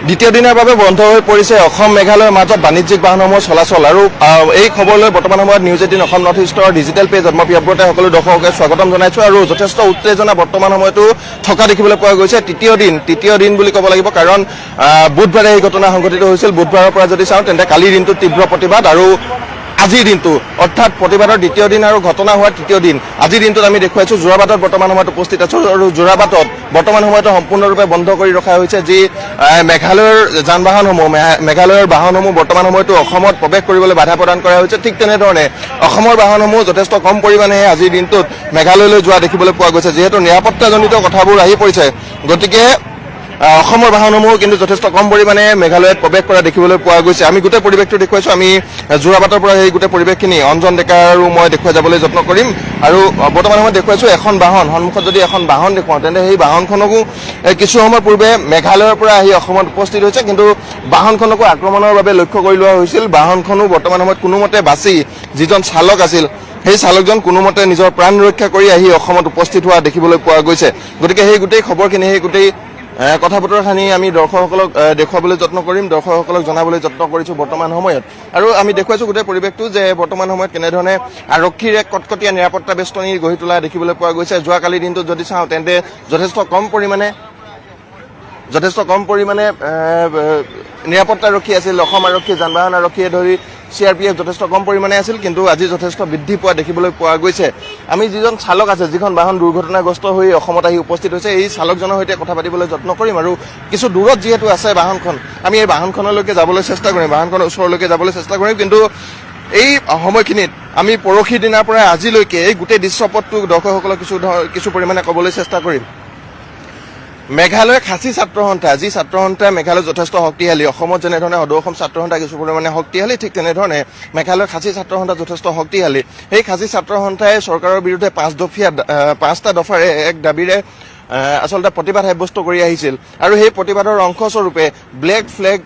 দ্বিতীয় দিনৰ বাবে বন্ধ হৈ পৰিছে অসম মেঘালয়ৰ মাজত বাণিজ্যিক বাহনসমূহ চলাচল আৰু এই খবৰলৈ বৰ্তমান সময়ত নিউজ 18 অসম নৰ্থ ইষ্টৰ ডিজিটেল পেজত মই প্ৰিয়ব্ৰতে সকলো দৰ্শককে স্বাগতম জনাইছো আৰু যথেষ্ট উত্তেজনা বৰ্তমান সময়তো থকা দেখিবলৈ পোৱা গৈছে। তৃতীয় দিন বুলি ক'ব লাগিব কাৰণ বুধবাৰে এই ঘটনা সংঘটিত হৈছিল। বুধবাৰৰ পৰা যদি চাওঁ তেন্তে কালিৰ দিনটো তীব্ৰ প্ৰতিবাদ আৰু আজিৰ দিনটো অৰ্থাৎ প্ৰতিবাদৰ দ্বিতীয় দিন আৰু ঘটনা হোৱাৰ তৃতীয় দিন আজিৰ দিনটোত আমি দেখুৱাইছো যোৰাবাটত বৰ্তমান সময়ত উপস্থিত আছো আৰু যোৰাবাটত বৰ্তমান সময়তো সম্পূৰ্ণৰূপে বন্ধ কৰি ৰখা হৈছে যি মেঘালয়ৰ যান বাহনসমূহ মেঘালয়ৰ বাহনসমূহ বৰ্তমান সময়তো অসমত প্ৰৱেশ কৰিবলৈ বাধা প্ৰদান কৰা হৈছে। ঠিক তেনেধৰণে অসমৰ বাহনসমূহ যথেষ্ট কম পৰিমাণেহে আজিৰ দিনটোত মেঘালয়লৈ যোৱা দেখিবলৈ পোৱা গৈছে। যিহেতু নিৰাপত্তাজনিত কথাবোৰ আহি পৰিছে গতিকে অসমৰ বাহনসমূহ কিন্তু যথেষ্ট কম পৰিমাণে মেঘালয়ত প্ৰৱেশ কৰা দেখিবলৈ পোৱা গৈছে। আমি গোটেই পৰিৱেশটো দেখুৱাইছো। আমি যোৰাবাটৰ পৰা সেই গোটেই পৰিৱেশখিনি অঞ্জন ডেকা আৰু মই দেখুৱাই যাবলৈ যত্ন কৰিম আৰু বৰ্তমান সময়ত দেখুৱাইছো এখন বাহন সন্মুখত যদি এখন বাহন দেখুৱাওঁ তেন্তে সেই বাহনখনকো কিছু সময় পূৰ্বে মেঘালয়ৰ পৰা আহি অসমত উপস্থিত হৈছে কিন্তু বাহনখনকো আক্ৰমণৰ বাবে লক্ষ্য কৰি লোৱা হৈছিল। বাহনখনো বৰ্তমান সময়ত কোনোমতে বাচি যিজন চালক আছিল সেই চালকজন কোনোমতে নিজৰ প্ৰাণ ৰক্ষা কৰি আহি অসমত উপস্থিত হোৱা দেখিবলৈ পোৱা গৈছে। গতিকে সেই গোটেই খবৰখিনি সেই গোটেই কথা বতৰাখিনি আমি দৰ্শকসকলক দেখুৱাবলৈ যত্ন কৰিম, দৰ্শকসকলক জনাবলৈ যত্ন কৰিছোঁ বৰ্তমান সময়ত। আৰু আমি দেখুৱাইছোঁ গোটেই পৰিৱেশটো যে বৰ্তমান সময়ত কেনেধৰণে আৰক্ষীৰ এক কটকটীয়া নিৰাপত্তা বেষ্টনী গঢ়ি তোলা দেখিবলৈ পোৱা গৈছে। যোৱাকালিৰ দিনটোত যদি চাওঁ তেন্তে যথেষ্ট কম পৰিমাণে নিৰাপত্তাৰক্ষী আছিল। অসম আৰক্ষী, যান বাহন আৰক্ষীয়ে ধৰি CRPF যথেষ্ট কম পৰিমাণে আছিল কিন্তু আজি যথেষ্ট বৃদ্ধি পোৱা দেখিবলৈ পোৱা গৈছে। আমি যিজন চালক আছে, যিখন বাহন দুৰ্ঘটনাগ্ৰস্ত হৈ অসমত আহি উপস্থিত হৈছে, এই চালকজনৰ সৈতে কথা পাতিবলৈ যত্ন কৰিম আৰু কিছু দূৰত যিহেতু আছে বাহনখন আমি এই বাহনখনলৈকে যাবলৈ চেষ্টা কৰিম, বাহনখনৰ ওচৰলৈকে যাবলৈ চেষ্টা কৰিম। কিন্তু এই সময়খিনিত আমি পৰহি দিনাৰ পৰা আজিলৈকে এই গোটেই দৃশ্যপটটো দৰ্শকসকলক কিছু পৰিমাণে ক'বলৈ চেষ্টা কৰিম। মেঘালয়ৰ খাচী ছাত্ৰ সন্থা, যি ছাত্ৰ সন্থাই মেঘালয় যথেষ্ট শক্তিশালী, অসমত যেনেধৰণে সদৌ অসম ছাত্ৰ সন্থা কিছু পৰিমাণে শক্তিশালী, ঠিক তেনেধৰণে মেঘালয়ৰ খাচী ছাত্ৰ সন্থা যথেষ্ট শক্তিশালী। সেই খাচী ছাত্ৰ সন্থাই চৰকাৰৰ বিৰুদ্ধে 5টা দফাৰে এক দাবীৰে আচলতে প্ৰতিবাদ সাব্যস্ত কৰি আহিছিল আৰু সেই প্ৰতিবাদৰ অংশস্বৰূপে ব্লেক ফ্লেগ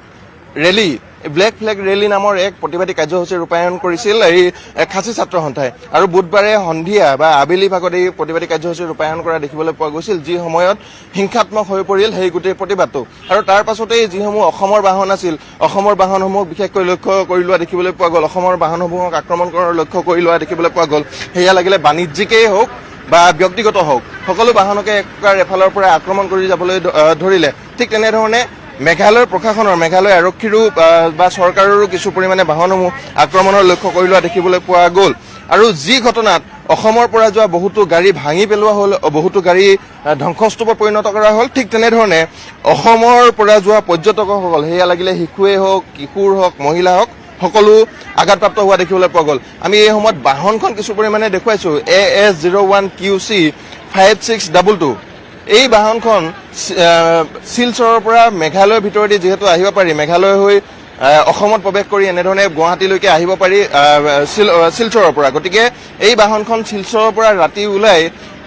ৰেলী নামৰ এক প্ৰতিবাদী কাৰ্যসূচী ৰূপায়ণ কৰিছিল এই খাচী ছাত্ৰ সন্থাই আৰু বুধবাৰে সন্ধিয়া বা আবেলি ভাগত এই প্ৰতিবাদী কাৰ্যসূচী ৰূপায়ণ কৰা দেখিবলৈ পোৱা গৈছিল, যি সময়ত হিংসাত্মক হৈ পৰিল সেই গোটেই প্ৰতিবাদটো। আৰু তাৰ পাছতেই যিসমূহ অসমৰ বাহন আছিল, অসমৰ বাহনসমূহক বিশেষকৈ লক্ষ্য কৰি লোৱা দেখিবলৈ পোৱা গ'ল, অসমৰ বাহনসমূহক আক্ৰমণ কৰাৰ লক্ষ্য কৰি লোৱা দেখিবলৈ পোৱা গ'ল। সেয়া লাগিলে বাণিজ্যিকেই হওক বা ব্যক্তিগত হওক, সকলো বাহনকে এক প্ৰকাৰ এফালৰ পৰা আক্ৰমণ কৰি যাবলৈ ধৰিলে। ঠিক তেনেধৰণে মেঘালয়ৰ প্ৰশাসনৰ, মেঘালয় আৰক্ষীৰো বা চৰকাৰৰো কিছু পৰিমাণে বাহনসমূহ আক্ৰমণৰ লক্ষ্য কৰি লোৱা দেখিবলৈ পোৱা গ'ল। আৰু যি ঘটনাত অসমৰ পৰা যোৱা বহুতো গাড়ী ভাঙি পেলোৱা হ'ল, বহুতো গাড়ী ধ্বংসস্তূপত পৰিণত কৰা হ'ল, ঠিক তেনেধৰণে অসমৰ পৰা যোৱা পৰ্যটকসকল, সেয়া লাগিলে শিশুৱেই হওক, কিশোৰ হওক, মহিলা হওক, সকলো আঘাতপ্ৰাপ্ত হোৱা দেখিবলৈ পোৱা গ'ল। আমি এই সময়ত বাহনখন কিছু পৰিমাণে দেখুৱাইছোঁ, AS01QC 5622। এই বাহনখন শিলচৰৰ পৰা মেঘালয়ৰ ভিতৰেদি যিহেতু আহিব পাৰি, মেঘালয় হৈ অসমত প্ৰৱেশ কৰি এনেধৰণে গুৱাহাটীলৈকে আহিব পাৰি শিলচৰৰ পৰা। গতিকে এই বাহনখন শিলচৰৰ পৰা ৰাতি ওলাই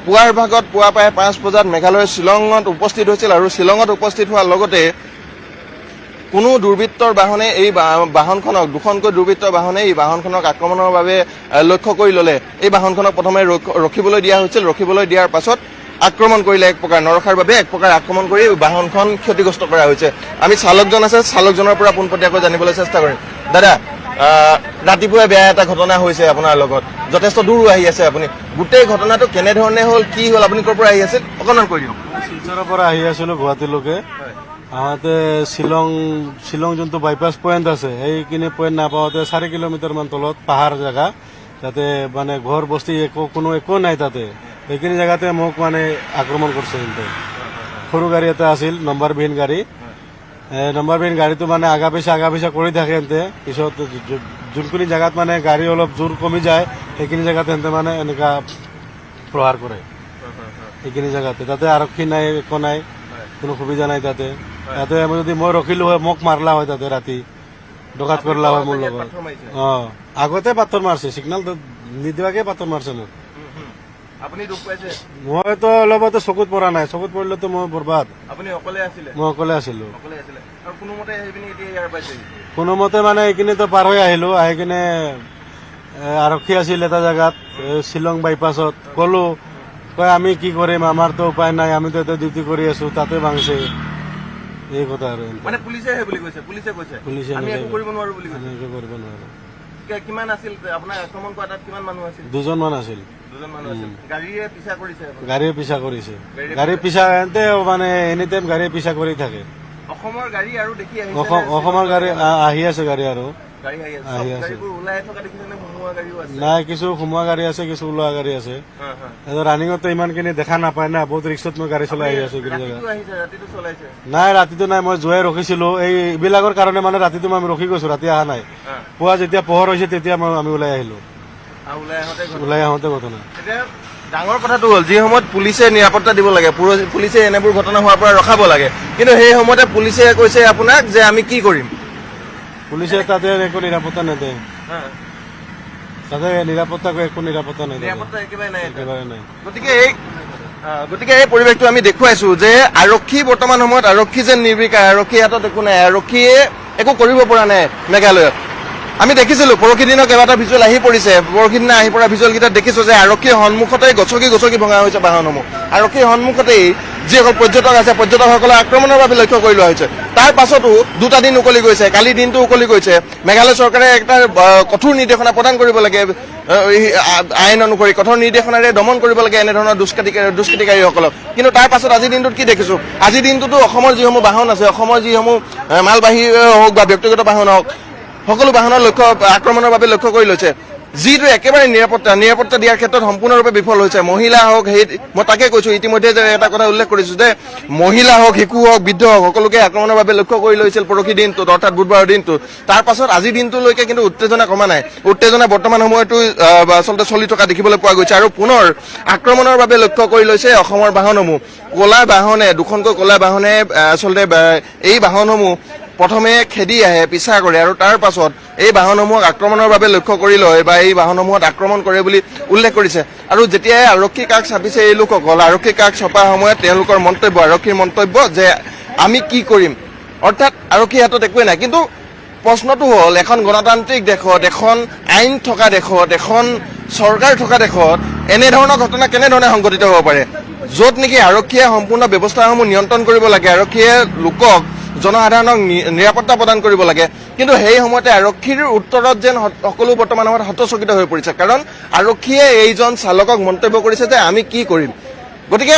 পুৱাৰ ভাগত পুৱা প্ৰায় 5 বজাত মেঘালয়ৰ শ্বিলঙত উপস্থিত হৈছিল আৰু শ্বিলঙত উপস্থিত হোৱাৰ লগতে কোনো দুৰ্বৃত্তৰ বাহনে এই বাহনখনক, দুখনকৈ দুৰ্বৃত্তৰ বাহনে এই বাহনখনক আক্ৰমণৰ বাবে লক্ষ্য কৰি ল'লে। এই বাহনখনক প্ৰথমে ৰখিবলৈ দিয়া হৈছিল, ৰখিবলৈ দিয়াৰ পাছত আক্ৰমণ কৰিলে, এক প্ৰকাৰ নৰখাৰ বাবে এক প্ৰকাৰ আক্ৰমণ কৰি বাহনখন ক্ষতিগ্ৰস্ত কৰা হৈছে। আমি চালকজন আছে, চালকজনৰ পৰা পোনপটীয়াকৈ জানিবলৈ চেষ্টা কৰিম। দাদা, ৰাতিপুৱাই বেয়া এটা ঘটনা হৈছে আপোনাৰ লগত, যথেষ্ট দূৰো আহি আছে আপুনি, গোটেই ঘটনাটো কেনেধৰণে হ'ল, কি হ'ল, আপুনি ক'ৰ পৰা আহি আছিল অকণমান কৈ দিয়ক। শিলচৰৰ পৰা আহি আছিলো গুৱাহাটীলৈকে। আহোঁতে শ্বিলং যোনটো বাইপাছ পইণ্ট আছে, সেইখিনি পইণ্ট নাপাওঁতে 4 কিলোমিটাৰমান তলত পাহাৰ জেগা, তাতে মানে ঘৰ বস্তি একো নাই তাতে। সেইখিনি জেগাতে মোক মানে আক্ৰমণ কৰিছে। কিন্তু সৰু গাড়ী এটা আছিল, নম্বৰবিহীন গাড়ী। নম্বৰবিহীন গাড়ীটো মানে আগা পিছা কৰি থাকে এন্তে। পিছত যোনখিনি জেগাত মানে গাড়ী অলপ জোৰ কমি যায়, সেইখিনি জেগাত এন্তে মানে এনেকা প্ৰহাৰ কৰে। সেইখিনি জেগাতে তাতে আৰক্ষী নাই, একো নাই, কোনো সুবিধা নাই তাতে। যদি মই ৰখিলো হয়, মোক মাৰলা হয় তাতে, ৰাতি ডকাত কৰিলা হয় মোৰ লগত। আগতে পাথৰ মাৰছে, চিগনেল নিদিয়াকে পাথৰ মাৰছে মোক। মইতো অলপতে চকুত পৰা নাই, চকুত পৰিলেতো মই বৰবাদ। মই অকলে আছিলো। কোনোমতে মানে এইখিনিতো পাৰ হৈ আহিলো। আহি কিনে আৰক্ষী আছিল এটা জেগাত, শ্বিলং বাইপাছত। ক'লো, কয় আমি কি কৰিম, আমাৰতো উপায় নাই, আমিতো ডিউটি কৰি আছো, তাতে ভাঙছে। এই কথা আৰু মানে পুলিচে হে বুলি কৈছে, পুলিচে কৈছে পুলিচে আমি একো কৰিব নোৱাৰো বুলি কৈছে। আমি একো কৰিব নোৱাৰো। কিমান আছিল আপোনাৰ আক্ৰমণ কৰা তাত কিমান মানুহ আছিল? 2জন মান আছিল। 2জন মানুহ আছিল। গাড়ীয়ে পিছা কৰিছে আপোনাক? গাড়ীয়ে পিছা কৰিছে। গাড়ী পিছা এন্তে মানে এনি টাইম গাড়ীয়ে পিছা কৰি থাকে। অসমৰ গাড়ী আৰু দেখি আহিছে? অসমৰ গাড়ী আহি আছে, গাড়ী আৰু গাড়ী আহি আছে। আহি আছে। গাড়ীবোৰ ওলাই থকা দেখিছে নে? সোমোৱা গাড়ীও আছে? নাই, কিছু সোমোৱা গাড়ী আছে, কিছু ওলোৱা গাড়ী আছে। ৰানিঙতো ইমানখিনি দেখা নাপায় না, বহুত ৰিক্সত মই গাড়ী চলাই আহি আছো। ৰাতিটো আহিছে, ৰাতিটো চলাইছে? নাই, ৰাতিটো নাই, মই যোৱাই ৰখিছিলো। এইবিলাকৰ কাৰণে মানে ৰাতিটো আমি ৰখি গৈছো, ৰাতি অহা নাই। পুৱা যেতিয়া পোহৰ হৈছে তেতিয়া আমি ওলাই আহিলো। ওলাই আহোঁতে ঘটনা। এতিয়া ডাঙৰ কথাটো হ'ল, যি সময়ত পুলিচে নিৰাপত্তা দিব লাগে, পুলিচে এনেবোৰ ঘটনা হোৱাৰ পৰা ৰখাব লাগে, কিন্তু সেই সময়তে পুলিচে কৈছে আপোনাক যে আমি কি কৰিম। পুলিচে তাতে একো নিৰাপত্তা নিদিয়ে, তাতে একো নিৰাপত্তা নাই, নিৰাপত্তা একেবাৰে নাই। একেবাৰে নাই। গতিকে এই পৰিৱেশটো আমি দেখুৱাইছো যে আৰক্ষী বৰ্তমান সময়ত আৰক্ষী যেন নিৰ্বিকাৰ, আৰক্ষী হাতত একো নাই, আৰক্ষীয়ে একো কৰিব পৰা নাই মেঘালয়ত। আমি দেখিছিলো পৰহি দিনৰ কেইবাটা ভিজুৱেল আহি পৰিছে। পৰহি দিনা আহি পৰা ভিজুৱেল কেইটাত দেখিছো যে আৰক্ষীৰ সন্মুখতেই গছকি ভঙা হৈছে বাহনসমূহ। আৰক্ষীৰ সন্মুখতেই যিসকল পৰ্যটক আছে, পৰ্যটকসকলে আক্ৰমণৰ বাবে লক্ষ্য কৰি লোৱা হৈছে। তাৰ পাছতো 2টা দিন উকলি গৈছে, কালি দিনটো উকলি গৈছে। মেঘালয় চৰকাৰে একটা কঠোৰ নিৰ্দেশনা প্ৰদান কৰিব লাগে, আইন অনুসৰি কঠোৰ নিৰ্দেশনাৰে দমন কৰিব লাগে এনেধৰণৰ দুষ্কৃতিকাৰীসকলক। কিন্তু তাৰ পাছত আজিৰ দিনটোত কি দেখিছো? আজিৰ দিনটোতো অসমৰ যিসমূহ বাহন আছে, অসমৰ যিসমূহ মালবাহী হওক বা ব্যক্তিগত বাহন হওক, সকলো বাহনৰ আক্ৰমণৰ বাবে লক্ষ্য কৰি লৈছে, যিটো একেবাৰে নিৰাপত্তা দিয়াৰ ক্ষেত্ৰত সম্পূৰ্ণৰূপে বিফল হৈছে। মহিলা হওক, মই তাকে কৈছো ইতিমধ্যে যে এটা কথা উল্লেখ কৰিছো যে মহিলা হওক, শিশু হওক, বৃদ্ধ হওক, সকলোকে আক্ৰমণৰ বাবে লক্ষ্য কৰি লৈছিল পৰহি দিনটোত, অৰ্থাৎ বুধবাৰৰ দিনটোত। তাৰ পাছত আজিৰ দিনটোলৈকে কিন্তু উত্তেজনা কমা নাই। উত্তেজনা বৰ্তমান সময়তো আচলতে চলি থকা দেখিবলৈ পোৱা গৈছে, আৰু পুনৰ আক্ৰমণৰ বাবে লক্ষ্য কৰি লৈছে অসমৰ বাহনসমূহ। ক'লা বাহনে, 2খনকৈ ক'লা বাহনে আচলতে এই বাহনসমূহ প্ৰথমে খেদি আহে, পিছা কৰে, আৰু তাৰ পাছত এই বাহনসমূহক আক্ৰমণৰ বাবে লক্ষ্য কৰি লয় বা এই বাহনসমূহত আক্ৰমণ কৰে বুলি উল্লেখ কৰিছে। আৰু যেতিয়াই আৰক্ষী কাষ চাপিছে এই লোকসকল, আৰক্ষী কাষ চপাৰ সময়ত তেওঁলোকৰ মন্তব্য, আৰক্ষীৰ মন্তব্য যে আমি কি কৰিম, অৰ্থাৎ আৰক্ষীৰ হাতত একোৱেই নাই। কিন্তু প্ৰশ্নটো হ'ল, এখন গণতান্ত্ৰিক দেশত, এখন আইন থকা দেশত, এখন চৰকাৰ থকা দেশত এনেধৰণৰ ঘটনা কেনেধৰণে সংঘটিত হ'ব পাৰে, য'ত নেকি আৰক্ষীয়ে সম্পূৰ্ণ ব্যৱস্থাসমূহ নিয়ন্ত্ৰণ কৰিব লাগে, আৰক্ষীয়ে লোকক, জনসাধাৰণক নিৰাপত্তা প্ৰদান কৰিব লাগে, কিন্তু সেই সময়তে আৰক্ষীৰ উত্তৰত যেন সকলো বৰ্তমান সময়ত হতচকিত হৈ পৰিছে। কাৰণ আৰক্ষীয়ে এইজন চালকক মন্তব্য কৰিছে যে আমি কি কৰিম। গতিকে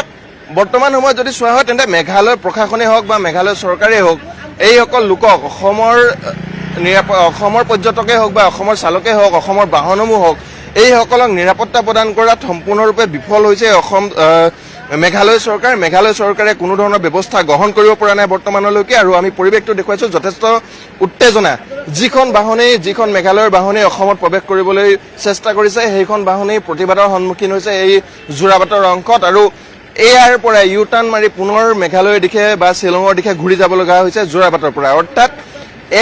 বৰ্তমান সময়ত যদি চোৱা হয়, তেন্তে মেঘালয় প্ৰশাসনে হওক বা মেঘালয় চৰকাৰেই হওক, এইসকল লোকক, অসমৰ পৰ্যটকেই হওক বা অসমৰ চালকেই হওক, অসমৰ বাহনসমূহ হওক, এইসকলক নিৰাপত্তা প্ৰদান কৰাত সম্পূৰ্ণৰূপে বিফল হৈছে মেঘালয় চৰকাৰ। মেঘালয় চৰকাৰে কোনো ধৰণৰ ব্যৱস্থা গ্ৰহণ কৰিব পৰা নাই বৰ্তমানলৈকে, আৰু আমি পৰিৱেশটো দেখুৱাইছো যথেষ্ট উত্তেজনা। যিখন মেঘালয়ৰ বাহনে অসমত প্ৰৱেশ কৰিবলৈ চেষ্টা কৰিছে, সেইখন বাহনেই প্ৰতিবাদৰ সন্মুখীন হৈছে এই যোৰাবাটৰ অংশত, আৰু ইয়াৰ পৰা ইউ টাৰ্ণ মাৰি পুনৰ মেঘালয়ৰ দিশে বা শ্বিলঙৰ দিশে ঘূৰি যাব লগা হৈছে যোৰাবাটৰ পৰা। অৰ্থাৎ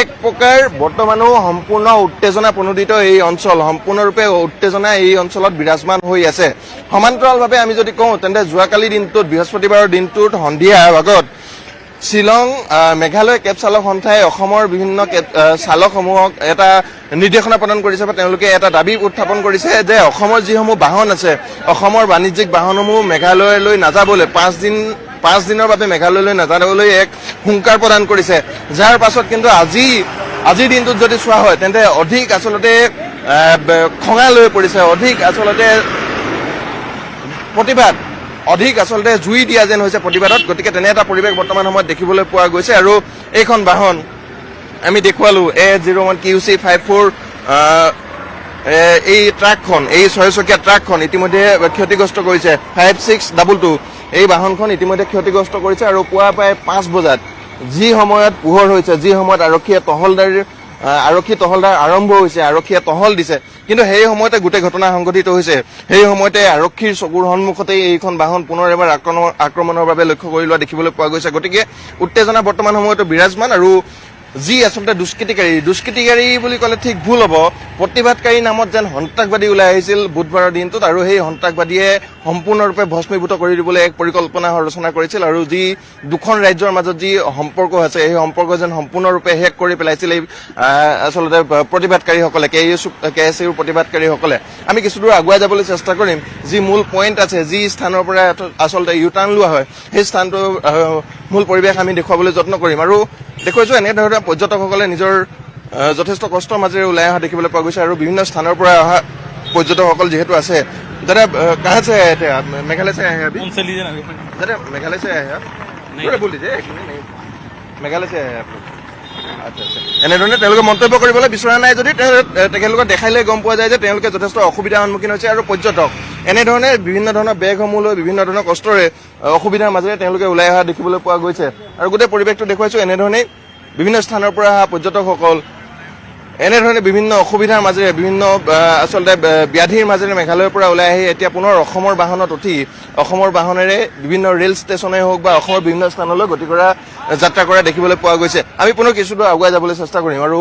এক প্ৰকাৰ বৰ্তমানো সম্পূৰ্ণ উত্তেজনা প্ৰণোদিত এই অঞ্চল, সম্পূৰ্ণৰূপে উত্তেজনা এই অঞ্চলত বিৰাজমান হৈ আছে। সমান্তৰালভাৱে আমি যদি কওঁ, তেন্তে যোৱাকালি দিনটোত, বৃহস্পতিবাৰৰ দিনটোত সন্ধিয়া ভাগত শ্বিলং মেঘালয় কেব চালক সন্থাই অসমৰ বিভিন্ন চালকসমূহক এটা নিৰ্দেশনা প্ৰদান কৰিছে বা তেওঁলোকে এটা দাবী উত্থাপন কৰিছে যে অসমৰ যিসমূহ বাহন আছে, অসমৰ বাণিজ্যিক বাহনসমূহ মেঘালয়লৈ নাযাবলৈ, 5 দিনৰ বাবে মেঘালয়লৈ নাযাবলৈ এক হুংকাৰ প্ৰদান কৰিছে। যাৰ পাছত কিন্তু আজিৰ দিনটোত যদি চোৱা হয়, তেন্তে অধিক আচলতে খঙাল হৈ পৰিছে, অধিক আচলতে প্ৰতিবাদ, অধিক আচলতে জুই দিয়া যেন হৈছে প্ৰতিবাদত। গতিকে তেনে এটা পৰিৱেশ বৰ্তমান সময়ত দেখিবলৈ পোৱা গৈছে। আৰু এইখন বাহন আমি দেখুৱালো, A01QC54 এই ট্ৰাকখন, এই 6চকীয়া ট্ৰাকখন ইতিমধ্যে ক্ষতিগ্ৰস্ত কৰিছে। 5622 এই বাহনখন ইতিমধ্যে ক্ষতিগ্ৰস্ত কৰিছে। আৰু পুৱা প্ৰায় 5 বজাত যি সময়ত পোহৰ হৈছে, যি সময়ত আৰক্ষী টহলদাৰ আৰম্ভ হৈছে, আৰক্ষীয়ে টহল দিছে, কিন্তু সেই সময়তে গোটেই ঘটনা সংঘটিত হৈছে। সেই সময়তে আৰক্ষীৰ চকুৰ সন্মুখতেই এইখন বাহন পুনৰ এবাৰ আক্ৰমণৰ বাবে লক্ষ্য কৰি লোৱা দেখিবলৈ পোৱা গৈছে। গতিকে উত্তেজনা বৰ্তমান সময়তো বিৰাজমান, আৰু যি আচলতে দুষ্কৃতিকাৰী বুলি ক'লে ঠিক ভুল হ'ব। প্ৰতিবাদকাৰী নামত যেন সন্ত্ৰাসবাদী ওলাই আহিছিল বুধবাৰৰ দিনটোত, আৰু সেই সন্ত্ৰাসবাদীয়ে সম্পূৰ্ণৰূপে ভস্মীভূত কৰি দিবলৈ এক পৰিকল্পনা ৰচনা কৰিছিল, আৰু যি দুখন ৰাজ্যৰ মাজত যি সম্পৰ্ক আছে সেই সম্পৰ্ক যেন সম্পূৰ্ণৰূপে শেষ কৰি পেলাইছিল এই আচলতে প্ৰতিবাদকাৰীসকলে, কে এছ ইউৰ প্ৰতিবাদকাৰীসকলে। আমি কিছু দূৰ আগুৱাই যাবলৈ চেষ্টা কৰিম। যি মূল পইণ্ট আছে, যি স্থানৰ পৰা আচলতে ইউটাৰ্ণ লোৱা হয়, সেই স্থানটো মূল পৰিৱেশ আমি দেখুৱাবলৈ যত্ন কৰিম। আৰু দেখুৱাইছোঁ এনেধৰণে পৰ্যটকসকলে নিজৰ যথেষ্ট কষ্টৰ মাজেৰে ওলাই অহা দেখিবলৈ পোৱা গৈছে, আৰু বিভিন্ন স্থানৰ পৰা অহা পৰ্যটকসকল যিহেতু আছে। দাদা कहाँ से आए थे आप? मेघालय से आए हैं अभी? उनसे लीजिए ना अभी। दादा मेघालय से आए हैं आप? थोड़ा बोल दीजिए, एक मिनट नहीं। मेघालय से आए हैं आप लोग? আচ্ছা আচ্ছা। এনেধৰণে তেওঁলোকে মন্তব্য কৰিবলৈ বিচৰা নাই যদি তেখেতলোকক দেখাইলে গম পোৱা যায় যে তেওঁলোকে যথেষ্ট অসুবিধাৰ সন্মুখীন হৈছে, আৰু পৰ্যটক এনেধৰণে বিভিন্ন ধৰণৰ বেগসমূহ লৈ বিভিন্ন ধৰণৰ কষ্টৰে অসুবিধাৰ মাজেৰে তেওঁলোকে ওলাই অহা দেখিবলৈ পোৱা গৈছে। আৰু গোটেই পৰিৱেশটো দেখুৱাইছোঁ এনেধৰণেই বিভিন্ন স্থানৰ পৰা অহা পৰ্যটকসকল এনেধৰণে বিভিন্ন অসুবিধাৰ মাজেৰে বিভিন্ন আচলতে ব্যাধিৰ মাজেৰে মেঘালয়ৰ পৰা ওলাই আহি এতিয়া পুনৰ অসমৰ বাহনত উঠি অসমৰ বাহনেৰে বিভিন্ন ৰেল ষ্টেচনে হওক বা অসমৰ বিভিন্ন স্থানলৈ গতি কৰা যাত্ৰা কৰা দেখিবলৈ পোৱা গৈছে। আমি পুনৰ কিছু দূৰ আগুৱাই যাবলৈ চেষ্টা কৰিম আৰু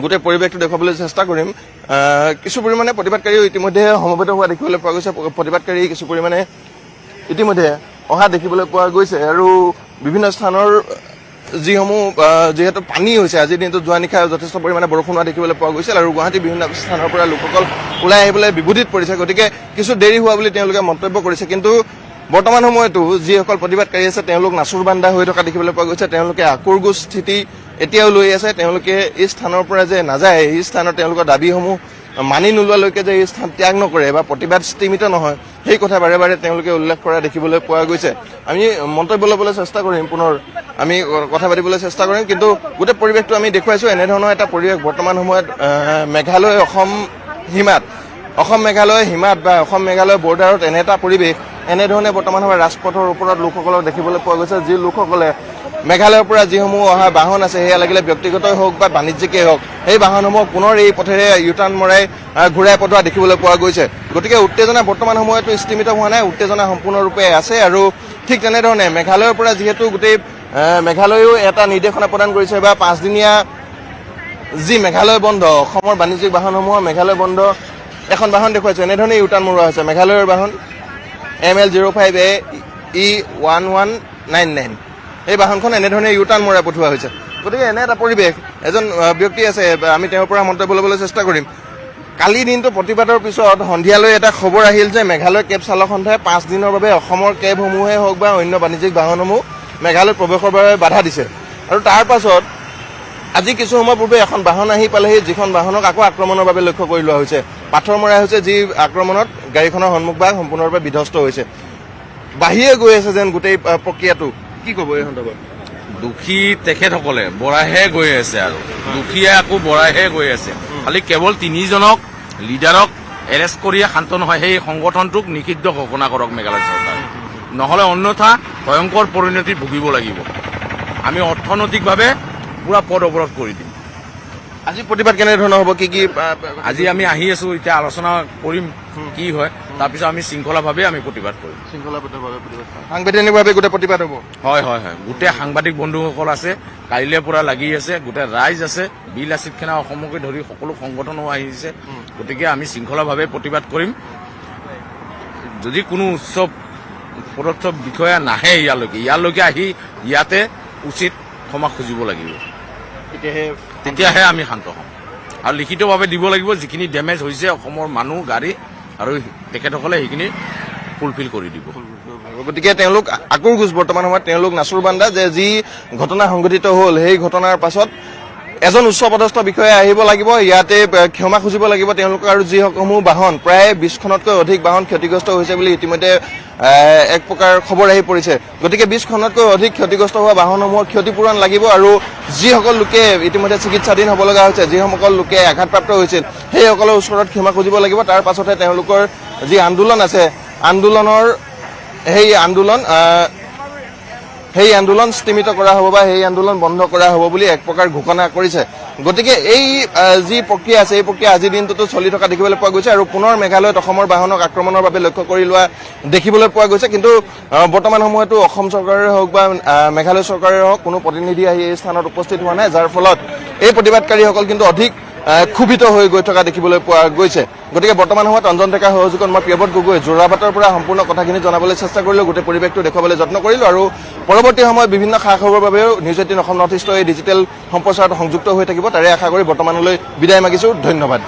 গোটেই পৰিৱেশটো দেখুৱাবলৈ চেষ্টা কৰিম। কিছু পৰিমাণে প্ৰতিবাদকাৰীও ইতিমধ্যে সমবেত হোৱা দেখিবলৈ পোৱা গৈছে। প্ৰতিবাদকাৰী কিছু পৰিমাণে ইতিমধ্যে অহা দেখিবলৈ পোৱা গৈছে, আৰু বিভিন্ন স্থানৰ যিসমূহ যিহেতু পানী হৈছে, আজিৰ দিনটোত যোৱা নিশা যথেষ্ট পৰিমাণে বৰষুণ হোৱা দেখিবলৈ পোৱা গৈছিল, আৰু গুৱাহাটীৰ বিভিন্ন স্থানৰ পৰা লোকসকল ওলাই আহিবলৈ বিভূতিত পৰিছে। গতিকে কিছু দেৰি হোৱা বুলি তেওঁলোকে মন্তব্য কৰিছে, কিন্তু বৰ্তমান সময়তো যিসকল প্ৰতিবাদকাৰী আছে তেওঁলোক নাচুৰবান্ধা হৈ থকা দেখিবলৈ পোৱা গৈছে। তেওঁলোকে আকুৰগোজ স্থিতি এতিয়াও লৈ আছে। তেওঁলোকে এই স্থানৰ পৰা যে নাযায়, এই স্থানত তেওঁলোকৰ দাবীসমূহ মানি নোলোৱালৈকে যে এই স্থান ত্যাগ নকৰে বা প্ৰতিবাদ স্তীমিত নহয়, সেই কথা বাৰে বাৰে তেওঁলোকে উল্লেখ কৰা দেখিবলৈ পোৱা গৈছে। আমি মন্তব্য ল'বলৈ চেষ্টা কৰিম, পুনৰ আমি কথা পাতিবলৈ চেষ্টা কৰিম, কিন্তু গোটেই পৰিৱেশটো আমি দেখুৱাইছোঁ এনেধৰণৰ এটা পৰিৱেশ বৰ্তমান সময়ত মেঘালয় অসম মেঘালয় সীমাত বা অসম মেঘালয় বৰ্ডাৰত এনে এটা পৰিৱেশ এনেধৰণে বৰ্তমান সময়ত ৰাজপথৰ ওপৰত লোকসকলক দেখিবলৈ পোৱা গৈছে। যি লোকসকলে মেঘালয়ৰ পৰা যিসমূহ অহা বাহন আছে, সেয়া লাগিলে ব্যক্তিগতই হওক বা বাণিজ্যিকেই হওক, সেই বাহনসমূহ পুনৰ এই পথেৰে ইউটাৰ্ণ মৰাই ঘূৰাই পঠোৱা দেখিবলৈ পোৱা গৈছে। গতিকে উত্তেজনা বৰ্তমান সময়তো স্থিমিত হোৱা নাই, উত্তেজনা সম্পূৰ্ণৰূপে আছে। আৰু ঠিক তেনেধৰণে মেঘালয়ৰ পৰা যিহেতু গোটেই মেঘালয়েও এটা নিৰ্দেশনা প্ৰদান কৰিছে বা 5 দিনীয়া যি মেঘালয় বন্ধ, অসমৰ বাণিজ্যিক বাহনসমূহৰ মেঘালয় বন্ধ, এখন বাহন দেখুৱাইছোঁ এনেধৰণে ইউটাৰ্ণ মৰোৱা হৈছে। মেঘালয়ৰ বাহন ML05A-E1199, এই বাহনখন এনেধৰণে ইউটাৰ্ণ মৰাই পঠোৱা হৈছে। গতিকে এনে এটা পৰিৱেশ। এজন ব্যক্তি আছে, আমি তেওঁৰ পৰা মন্তব্য ল'বলৈ চেষ্টা কৰিম। কালি দিনটো প্ৰতিবাদৰ পিছত সন্ধিয়ালৈ এটা খবৰ আহিল যে মেঘালয় কেব চালক সন্থাই 5 দিনৰ বাবে অসমৰ কেবসমূহে হওক বা অন্য বাণিজ্যিক বাহনসমূহ মেঘালয়ত প্ৰৱেশৰ বাবে বাধা দিছে। আৰু তাৰ পাছত আজি কিছু সময় পূৰ্বে এখন বাহন আহি পালেহি, যিখন বাহনক আকৌ আক্ৰমণৰ বাবে লক্ষ্য কৰি লোৱা হৈছে। পাথৰ মৰা হৈছে, যি আক্ৰমণত গাড়ীখনৰ সন্মুখভাগ সম্পূৰ্ণৰূপে বিধ্বস্ত হৈছে। বাঢ়িয়ে গৈ আছে যেন গোটেই প্ৰক্ৰিয়াটো। কি ক'ব এই সন্দৰ্ভত? দুখী তেখেতসকলে বঢ়াইহে গৈ আছে, আৰু দুখীয়ে আকৌ বঢ়াইহে গৈ আছে। খালি কেৱল 3জনক লিডাৰক এৰেষ্ট কৰিয়ে শান্ত নহয়, সেই সংগঠনটোক নিষিদ্ধ ঘোষণা কৰক মেঘালয় চৰকাৰে, নহ'লে অন্যথা ভয়ংকৰ পৰিণতিত ভুগিব লাগিব। আমি অৰ্থনৈতিকভাৱে পুৰা পদ অৱৰোধ কৰি দিম। আজি প্ৰতিবাদ কেনেধৰণৰ হ'ব? কি আজি আমি আহি আছো, এতিয়া আলোচনা কৰিম কি হয়, তাৰপিছত আমি শৃংখলাভাৱে আমি প্ৰতিবাদ কৰিম। সাংবিধানিকভাৱে গোটেই প্ৰতিবাদ হ'ব? হয় হয় হয়, গোটেই সাংবাদিক বন্ধুসকল আছে, কাইলৈৰ পৰা লাগি আছে, গোটেই ৰাইজ আছে, বিল আছিত খানা অসমকে ধৰি সকলো সংগঠনো আহিছে। গতিকে আমি শৃংখলাভাৱে প্ৰতিবাদ কৰিম। যদি কোনো পদস্থ বিষয়া নাহে ইয়ালৈকে আহি ইয়াতে উচিত ক্ষমা খুজিব লাগিব, তেতিয়াহে আমি শান্ত হ'ম। আৰু লিখিতভাৱে দিব লাগিব যিখিনি ডেমেজ হৈছে অসমৰ মানুহ, গাড়ী, আৰু তেখেতসকলে সেইখিনি ফুলফিল কৰি দিব। গতিকে তেওঁলোক আকুৰগোজ বৰ্তমান সময়ত তেওঁলোক নাচুৰবান্ধা যে যি ঘটনা সংঘটিত হ'ল, সেই ঘটনাৰ পাছত এজন উচ্চপদস্থ বিষয়া আহিব লাগিব, ইয়াতে ক্ষমা খুজিব লাগিব তেওঁলোকক। আৰু যিসমূহ বাহন, প্ৰায় 20খনতকৈ অধিক বাহন ক্ষতিগ্ৰস্ত হৈছে বুলি ইতিমধ্যে এক প্ৰকাৰ খবৰ আহি পৰিছে। গতিকে 20খনতকৈ অধিক ক্ষতিগ্ৰস্ত হোৱা বাহনসমূহৰ ক্ষতিপূৰণ লাগিব, আৰু যিসকল লোকে ইতিমধ্যে চিকিৎসাধীন হ'ব লগা হৈছে, যিসকল লোকে আঘাতপ্ৰাপ্ত হৈছিল, সেইসকলৰ ওচৰত ক্ষমা খুজিব লাগিব। তাৰ পাছতহে তেওঁলোকৰ যি আন্দোলন আছে, সেই আন্দোলন স্তীমিত কৰা হ'ব বা সেই আন্দোলন বন্ধ কৰা হ'ব বুলি এক প্ৰকাৰ ঘোষণা কৰিছে। গতিকে এই যি প্ৰক্ৰিয়া আছে এই প্ৰক্ৰিয়া আজিৰ দিনটোতো চলি থকা দেখিবলৈ পোৱা গৈছে আৰু পুনৰ মেঘালয়ত অসমৰ বাহনক আক্ৰমণৰ বাবে লক্ষ্য কৰি লোৱা দেখিবলৈ পোৱা গৈছে কিন্তু বৰ্তমান সময়তো অসম চৰকাৰে হওক বা মেঘালয় চৰকাৰে হওক কোনো প্ৰতিনিধি আহি এই স্থানত উপস্থিত হোৱা নাই যাৰ ফলত এই প্ৰতিবাদকাৰীসকল কিন্তু অধিক ক্ষোভিত হৈ গৈ থকা দেখিবলৈ পোৱা গৈছে গতিকে বৰ্তমান সময়ত অঞ্জন ডেকাৰ সহযোগত মই প্ৰিয়ব্ৰত গগৈ যোৰাবাটৰ পৰা সম্পূৰ্ণ কথাখিনি জনাবলৈ চেষ্টা কৰিলোঁ গোটেই পৰিৱেশটো দেখুৱাবলৈ যত্ন কৰিলোঁ আৰু পৰৱৰ্তী সময়ত বিভিন্ন খা খবৰৰ বাবেও নিউজ 18 অসম নৰ্থ ইষ্টৰ এই ডিজিটেল সম্প্ৰচাৰত সংযুক্ত হৈ থাকিব তাৰে আশা কৰি বৰ্তমানলৈ বিদায় মাগিছোঁ ধন্যবাদ